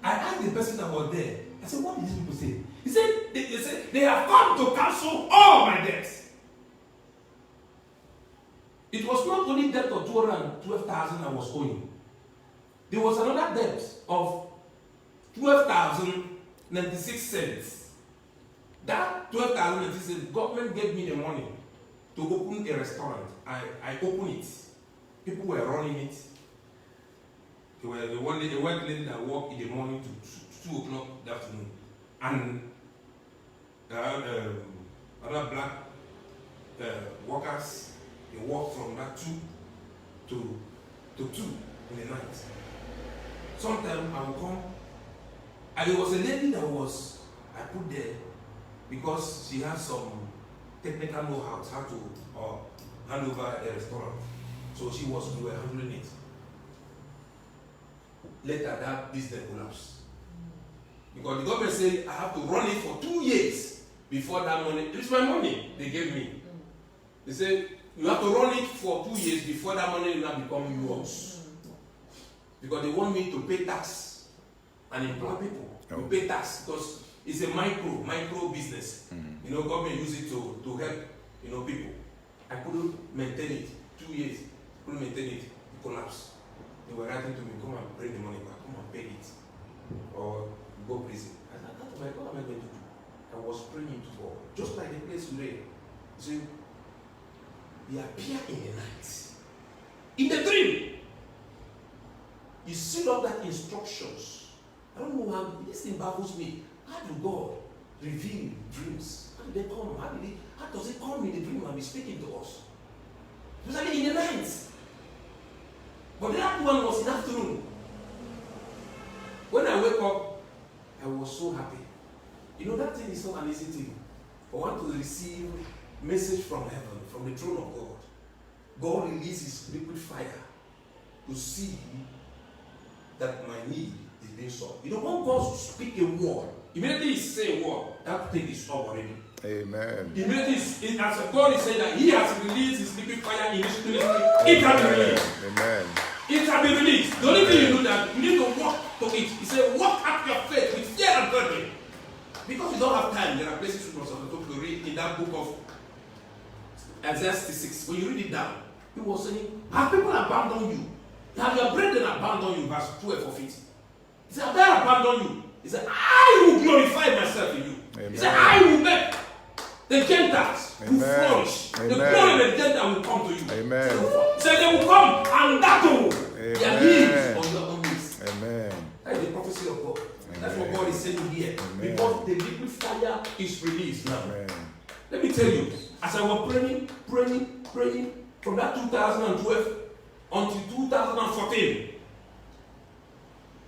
I asked the person that was there, I said, what did these people say? He said, they said, they have come to cancel all my debts. It was not only debt of 212,000 I was owing. There was another debt of 12,096 cents. That 12,096 cents, government gave me the money to open a restaurant. I opened it. People were running it. They were the white lady that worked in the morning to 2 o'clock in the afternoon. And other black workers, they walk from that 2 to 2 in the night. Sometimes I will come, and there was a lady that I put there because she has some technical know-how how to hand over a restaurant. So we were handling it. Later that business collapsed. Because the government said I have to run it for 2 years before that money. It's my money they gave me. They said you have to run it for 2 years before that money will not become yours. Because they want me to pay tax and employ people. To pay tax because it's a micro business. Government use it to help people. I couldn't maintain it 2 years. Couldn't maintain it. It collapsed. They were writing to me, come and bring the money back, come and pay it, or go prison. I said, what am I going to do? I was praying to God, just like the place we read. See, he appeared in the night, in the dream. He sealed up that instructions. I don't know how this thing baffles me. How do God reveal dreams? How do they come? How does it come in the dream and be speaking to us? Especially in the night. But that one was in the afternoon. When I wake up, I was so happy. That thing is not an easy thing. I want to receive message from heaven, from the throne of God. God releases liquid fire to see that my need is being solved. When God speaks a word, immediately he says a word, that thing is solved already. Amen. Immediately, as God is saying that he has released his liquid fire in his ministry, it has been released. Amen. It has been released. The only thing you do that, you need to walk to it. He said, walk out your faith with fear and trembling. Because we don't have time, there are places we must have to read in that book of Isaiah 66. When you read it down, he was saying, have people abandoned you? Have your brethren abandoned you? Verse 12 of it. He said, have they abandoned you? He said, I will glorify myself in you. Amen. He said, I will make the Gentiles who flourish. Amen. The glory of the Gentiles will come to you. Amen. He said, they will come and battle their needs on your own knees. Amen. That is the prophecy of God. Amen. That's what God is saying here. Amen. Because the liquid fire is released now. Amen. Let me tell you, as I was praying from that 2012 until 2014,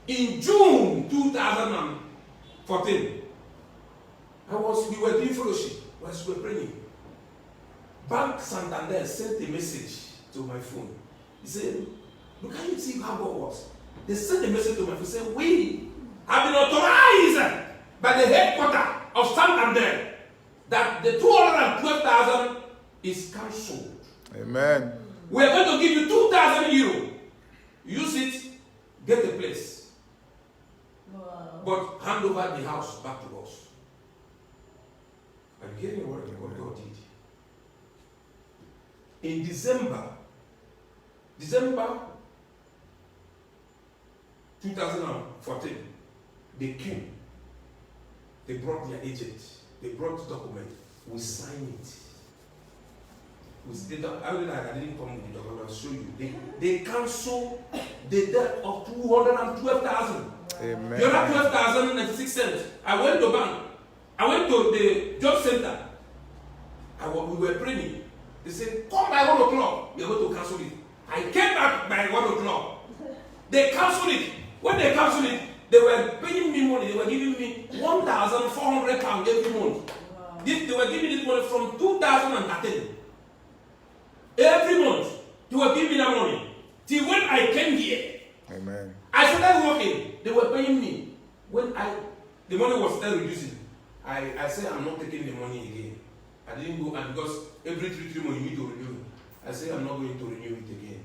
in June 2014, we were doing fellowship as we were praying. Bank Santander sent a message to my phone. He said, look, can you see how God was? They sent a message to my phone saying, we have been authorized by the headquarters of Santander that the 212,000 is cancelled. Amen. We are going to give you 2,000 euro. Use it, get a place. Wow. But hand over the house back to us. Are you getting what God did? In December 2014, they came. They brought their agent. They brought the document. We signed it. I didn't come with the document. I'll show you. They canceled the debt of 212,000. Amen. The other 12,096 cents. I went to bank. I went to the job center. We were praying. They said, come by 1 o'clock. We are going to cancel it. I came back by 1 o'clock. They canceled it. When they canceled it, they were paying me money. They were giving me £1,400 every month. Wow. They were giving me this money from 2013. Every month, they were giving me that money. Till when I came here, Amen. I started working. They were paying me. When the money was still reducing, I said, I'm not taking the money again. I didn't go, and because every 3 months you need to renew. I said, I'm not going to renew it again.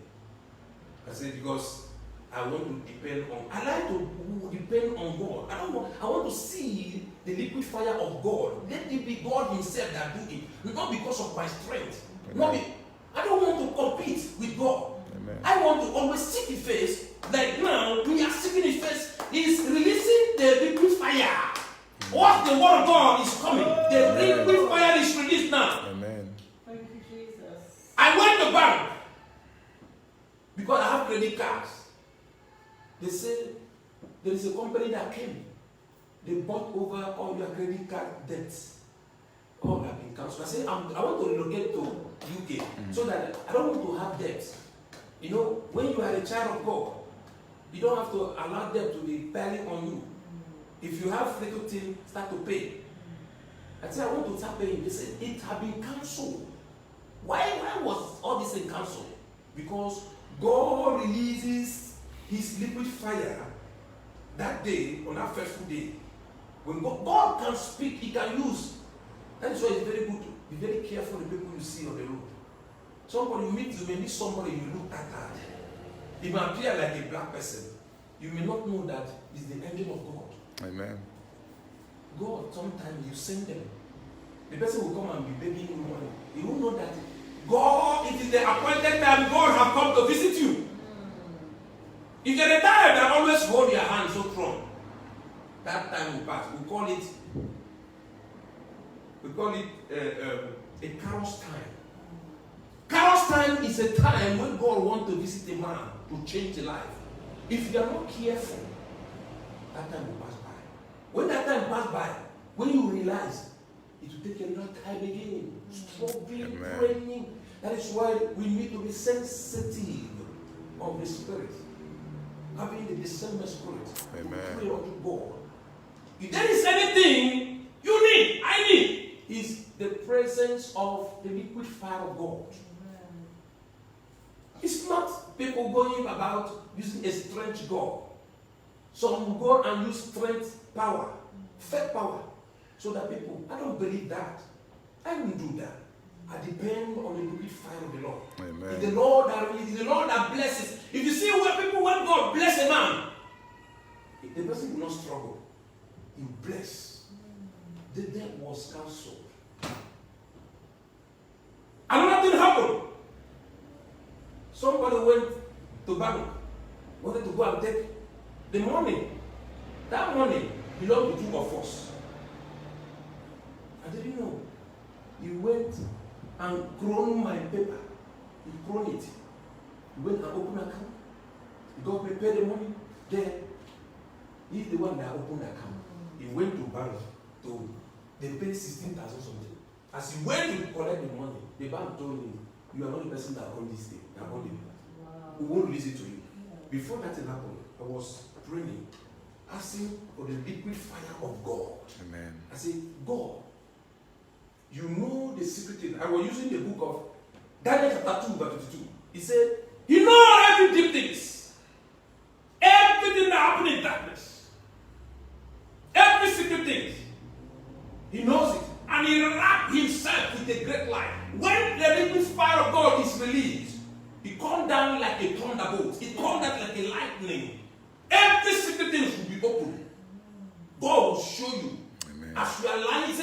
I said, because I want to depend on, I like to depend on God. I want to see the liquid fire of God. Let it be God himself that do it. Not because of my strength. I don't want to compete with God. Amen. I want to always seek his face. Like now, we are seeking his face. He's releasing the liquid fire. What the word of God is coming. The liquid fire is released now. Amen. Thank you, Jesus. I went to bank because I have credit cards. They said there is a company that came. They bought over all your credit card debts. all have been cancelled. I said, I want to relocate to UK so that I don't want to have debts. You know, when you are a child of God, you don't have to allow debt to be piling on you. If you have little thing, start to pay. I said, I want to start paying. They said, it had been cancelled. Why was all this thing cancelled? Because God releases his liquid fire that day, on that first day. When God can speak, he can use. That is why it's very good to be very careful with the people you see on the road. Somebody you may meet somebody, you look at that. It may appear like a black person. You may not know that it's the angel of God. Amen. God, sometimes you send them. The person will come and be begging you money. You will know that God, it is the appointed time God has come to visit you. If you're the time that always hold your hand so strong, that time will pass. We call it a Kairos time. Kairos time is a time when God wants to visit a man to change the life. If you are not careful, that time will pass by. When that time pass by, when you realize, it will take a long time again. Struggling, praying. That is why we need to be sensitive of the Spirit. Having the discernment spirit. Amen. To pray unto God. If there is anything you need, I need, is the presence of the liquid fire of God. Amen. It's not people going about using a strange God. Some will go and use strength power, fake power, so that people, I don't believe that. I won't do that. I depend on the liquid fire of the Lord. Amen. It's the Lord that blesses. If you see where people, when God bless a man, the person will not struggle. He will bless. The debt was cancelled. Another thing happened. Somebody went to bank, wanted to go and take the money. That money belonged to two of us. I didn't know. He went and grown my paper. He grown it. He went and opened an account. He got prepared the money. Then he's the one that opened the account. He went to bank to they paid 16,000 something. As he went to collect the money, the bank told him, "You are not the person that owned this thing. That owned it. We won't release it to you." Before that thing happened, I was praying, asking for the liquid fire of God. Amen. I said, God, you know the secret thing. I was using the book of Daniel chapter 2, verse 22. He said, he knows every deep things. Everything that happened in darkness. Every secret thing. He knows it. And he wrapped himself with a great light. When the liquid fire of God is released, it comes down like a thunderbolt. It comes down like a lightning. Every secret thing will be open. God will show you. Amen. As you are lying, as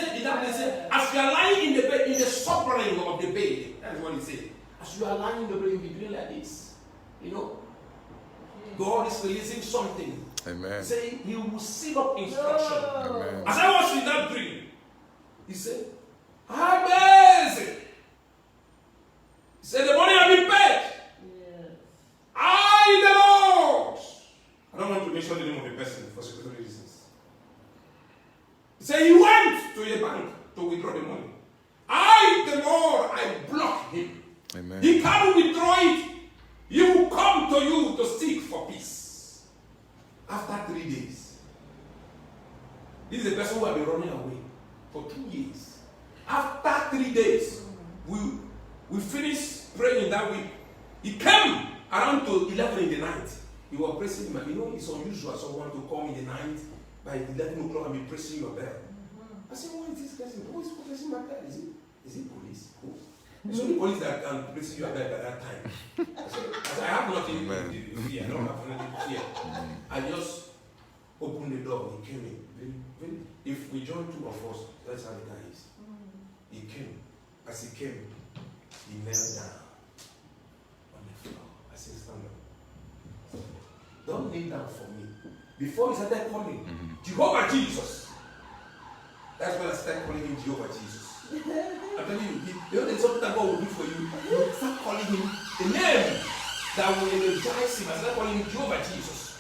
you are lying in the bed, in the suffering of the bed, that is what he said. As you are lying in the bed, you'll be doing like this. You know, God is releasing something. Amen. Saying he will seal up instruction. Amen. As I was in that dream, he said, amazing. He said, the money has been paid. Yes. I, the Lord. I don't want to mention the name of the person for security reasons. He said he went to a bank to withdraw the money. I, the Lord, I blocked him. Amen. He can't withdraw it. He will come to you to seek for peace. After 3 days. This is the person who has been running away for 2 years. After 3 days, we finished praying that week. He came around to 11 in the night. He was pressing him. You know, it's unusual someone to come in the night by 11 o'clock and be pressing your bell. I said, what is this person? Who is pressing my bell? Is it police? Who? It's only police that can press your bell at that time. I said, I have nothing to fear. I don't have anything to fear. I just opened the door. He came in. If we join two of us, that's how the guy is. He came. As he came, he knelt down on the floor. I said, stand up. Don't kneel down for me. Before he started calling, Jehovah Jesus. That's when I started calling him Jehovah Jesus. I'm telling you, there's something that God will do for you. You start calling him the name that will energize him. I started calling him Jehovah Jesus.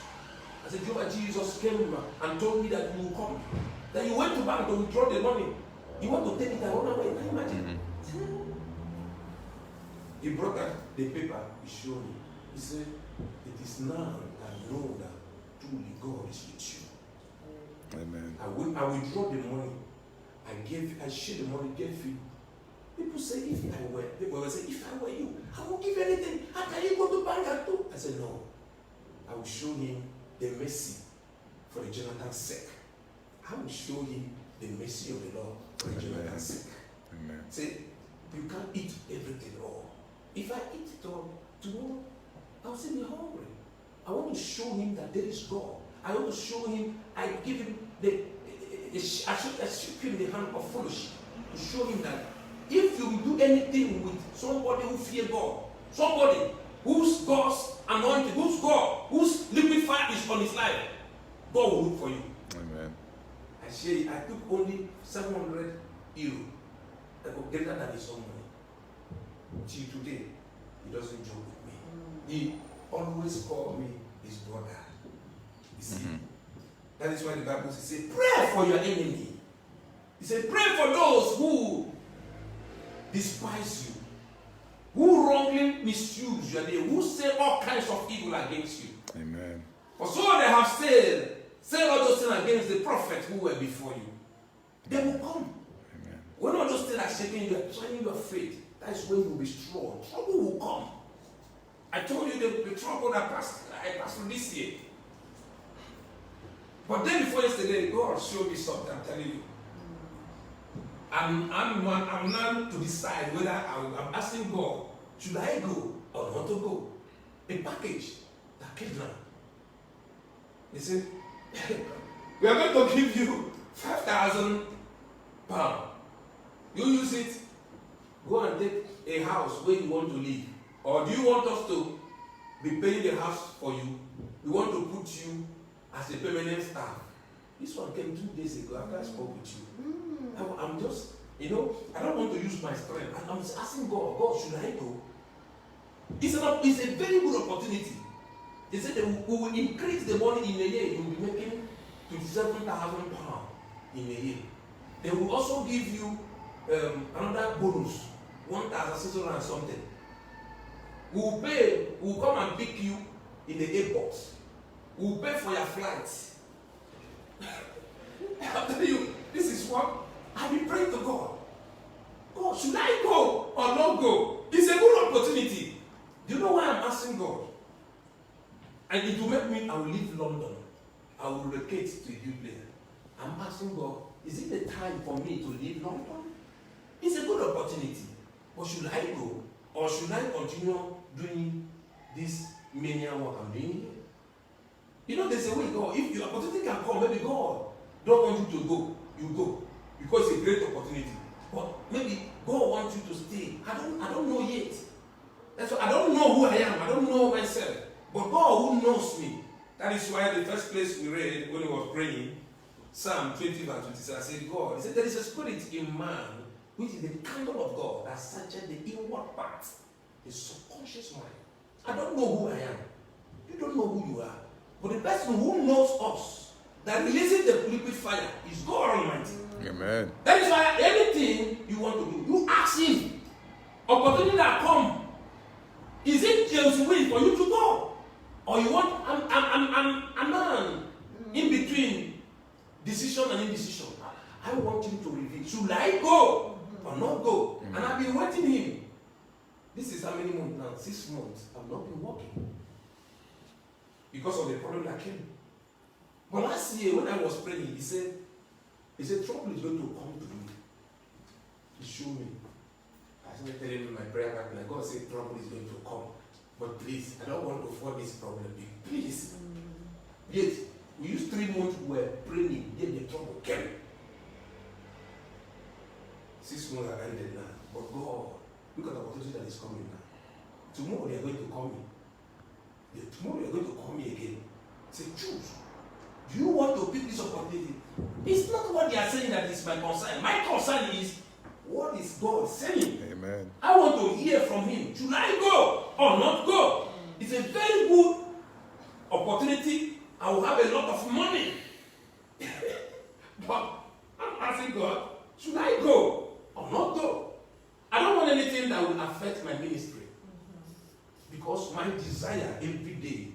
I said, Jehovah Jesus came and told me that you will come. Then you went to bank to withdraw the money. You want to take it and run away? Can you imagine? He brought out the paper, he showed me. He said, it is now I know that truly God is with you. Amen. I withdraw the money. I share the money, gave you. People say, people will say, if I were you, I would give anything. How can you go to bank and do? I said, no. I will show him the mercy for the Jonathan's sake. I will show him the mercy of the Lord for the Jonathan's sake. Amen. Say, you can't eat everything all. If I eat it all tomorrow, I'll still be hungry. I want to show him that there is God. I want to show him, I give him I should give him the hand of fellowship to show him that if you do anything with somebody who fears God, somebody whose God's anointing, whose liquid fire is on his life, God will look for you. Amen. I took only 700 euro. That was greater than his own money. Till today, he doesn't joke with me. He always calls me his brother. You see? That is why the Bible says, pray for your enemy. He said, pray for those who despise you, who wrongly misuse your name, who say all kinds of evil against you. Amen. For so they have said all those things against the prophets who were before you. They will come. Amen. When all those things are shaking you, trying your faith, that is when you will be strong. Trouble will come. I told you the trouble that I passed through this year. But then before yesterday, God showed me something. I'm telling you. I'm now to decide whether I'm asking God, should I go or not to go? A package that came now. They said, we are going to give you £5,000. You use it, go and take a house where you want to live. Or do you want us to be paying the house for you? We want to put you as a permanent staff. This one came 2 days ago after I spoke with you. I'm just, I don't want to use my strength. I'm asking God, should I go? It's a very good opportunity. They said that we will increase the money in a year. You will be making £27,000 in a year. They will also give you another bonus, 1,600 and something. We will come and pick you in the airport. We will pay for your flights. I'm telling you, this is what I've been praying to God. God, should I go or not go? It's a good opportunity. Do you know why I'm asking God? And it will make me, I will leave London. I will relocate to a new place. I'm asking God, is it the time for me to leave London? It's a good opportunity. But should I go? Or should I continue doing this menial work I'm doing here? There's a way God, if your opportunity can come, maybe God don't want you to go, you go. Because it's a great opportunity. But maybe God wants you to stay. I don't know yet. That's why I don't know who I am. I don't know myself. But God who knows me. That is why the first place we read when we were praying, Psalm 20 verse 27, said God, he said, there is a spirit in man, which is the candle of God that searches the inward part, the subconscious mind. I don't know who I am. You don't know who you are. But the person who knows us, that releases the liquid fire, is God Almighty. Amen. That is why anything you want to do, you ask Him. Opportunity that come, is it just way for you to go, or you want a man in between decision and indecision? I want Him to reveal. Should I go or not go? And I've been waiting Him. This is how many months now? 6 months. I've not been working because of the problem that came. But last year when I was praying, he said trouble is going to come to me. He showed me. I started telling him my prayer back and God said trouble is going to come. But please, I don't want to fall this problem. Please. Yet, we used 3 months we were praying, yet the trouble came. 6 months are ended now. But God, look at the opportunity that is coming now. Tomorrow they are going to call me. Tomorrow they are going to call me again. Say, choose. Do you want to pick this opportunity? It's not what they are saying that is my concern. My concern is, what is God saying? Amen. I want to hear from Him. Should I go or not go? It's a very good opportunity. I will have a lot of money. But I'm asking God, Should I go or not go? I don't want anything that will affect my ministry. Because my desire every day,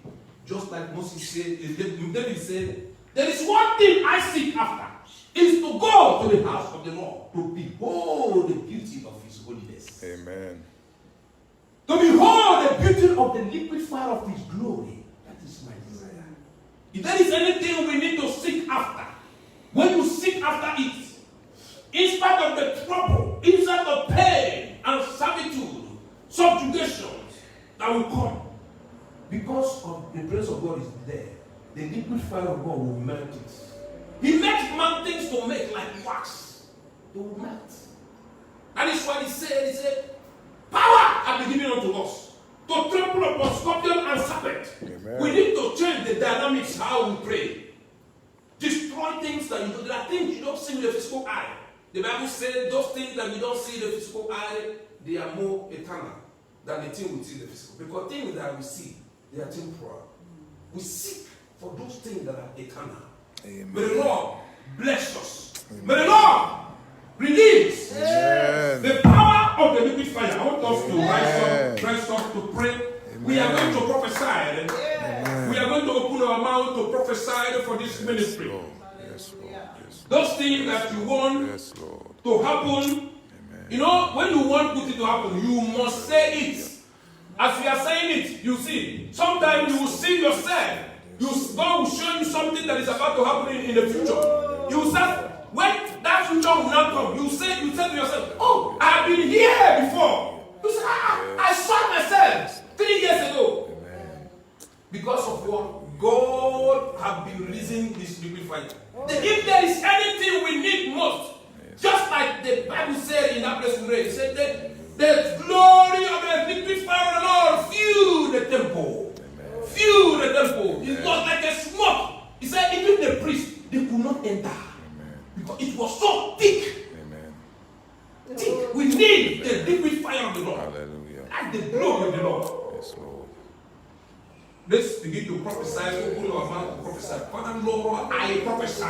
just like Moses said, David said, there is one thing I seek after, is to go to the house of the Lord, to behold the beauty of his holiness. Amen. To behold the beauty of the liquid fire of his glory. That is my desire. If there is anything we need to seek after, when you seek after it, in spite of the trouble, in spite of pain and servitude, subjugations that will come, because of the presence of God is there, the liquid fire of God will melt it. He makes mountains to make like wax. They will melt. That is why he said, power has been given unto us to trample upon scorpion and serpent. Amen. We need to change the dynamics how we pray. Destroy things that you do. There are things you don't see with the physical eye. The Bible says those things that we don't see with the physical eye, they are more eternal than the things we see with the physical. Because things that we see, they are temporal. We seek for those things that are eternal. Amen. May the Lord bless us. Amen. May the Lord release the power of the liquid fire. I want us to rise up to pray. Amen. We are going to prophesy. Amen. We are going to open our mouth to prophesy for this ministry. Lord. Yes, Lord. Yes, Lord. Those things that you want to happen. Amen. You know, when you want good things to happen, you must say it. As we are saying it, you see, sometimes you will see yourself. God will show you something that is about to happen in the future. You will say, when that future will not come, you say to yourself, oh, I have been here before. You say, I saw myself 3 years ago. Amen. Because of what? God has been releasing this liquid fire. If there is anything we need most, just like the Bible said in that place we read, it said that the glory of the liquid fire of the Lord filled the temple. Filled the temple. It was like a smoke. He said even the priests, they could not enter. Amen. Because it was so thick. Amen. Thick. We need the liquid fire of the Lord. Hallelujah. Like the glory of the Lord. Yes, Lord. Let's begin to prophesy. Open our mouth to prophesy. Father Lord, I prophesy.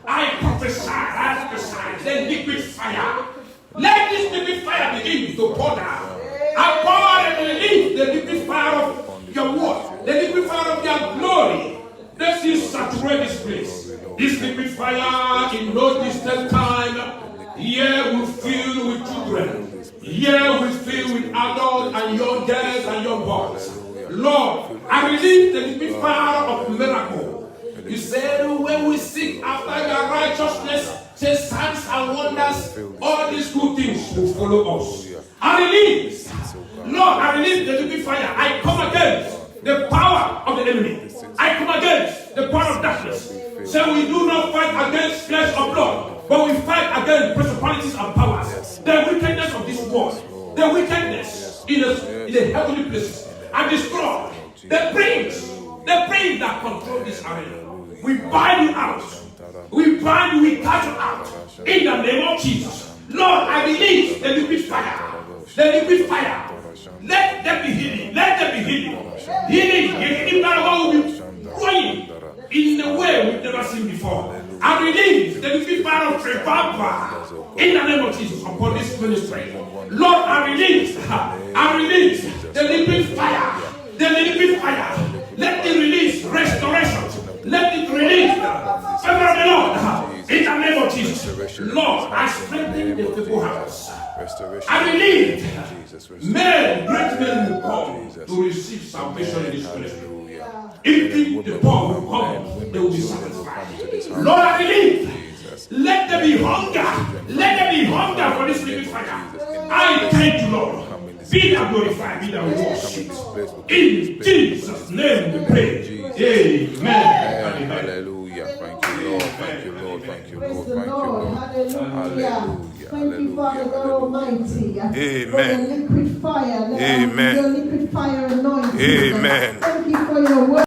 I prophesy. I prophesy. The liquid fire. Let this liquid fire begin to pour down. I pour and release the liquid fire of your word, the liquid fire of your glory. Let's just saturate this place. This liquid fire in no distant time. Here will fill with children. Here will fill with adults and young girls and young boys. Lord, I release the liquid fire of miracle. You said when we seek after your righteousness, say signs and wonders, all these good things will follow us. I release, Lord, I release the liquid fire. I come against the power of the enemy. I come against the power of darkness. So we do not fight against flesh or blood, but we fight against principalities and powers. The wickedness of this world, the wickedness in the heavenly places, and destroy the prince that control this arena. We bind you out. We bind you, we cast you out. In the name of Jesus. Lord, I release the liquid fire. The liquid fire. Let there be healing. Let there be healing. Healing will be growing in a way we've never seen before. I release the liquid fire of revival in the name of Jesus upon this ministry. Lord, I release the liquid fire. The liquid fire. Let it release restoration. Let it release the favor of the Lord in the name of Jesus. Lord, I strengthen the people house. I believe men, great men will come to receive salvation in this place. If the poor will come, they will be satisfied. Lord, I believe. Let there be hunger. Let there be hunger for this living fire. I thank you, Lord. Be thou glorified, be thou worshipped. In Jesus' name we pray. Amen. Hallelujah. Thank you, Lord. Thank you, Lord. Thank you, Lord. Praise the Thank you, Lord. Lord. Hallelujah. Thank you, Father God Almighty. Amen. For the liquid fire. Amen. Your liquid fire anointing. Amen. Thank you for your word.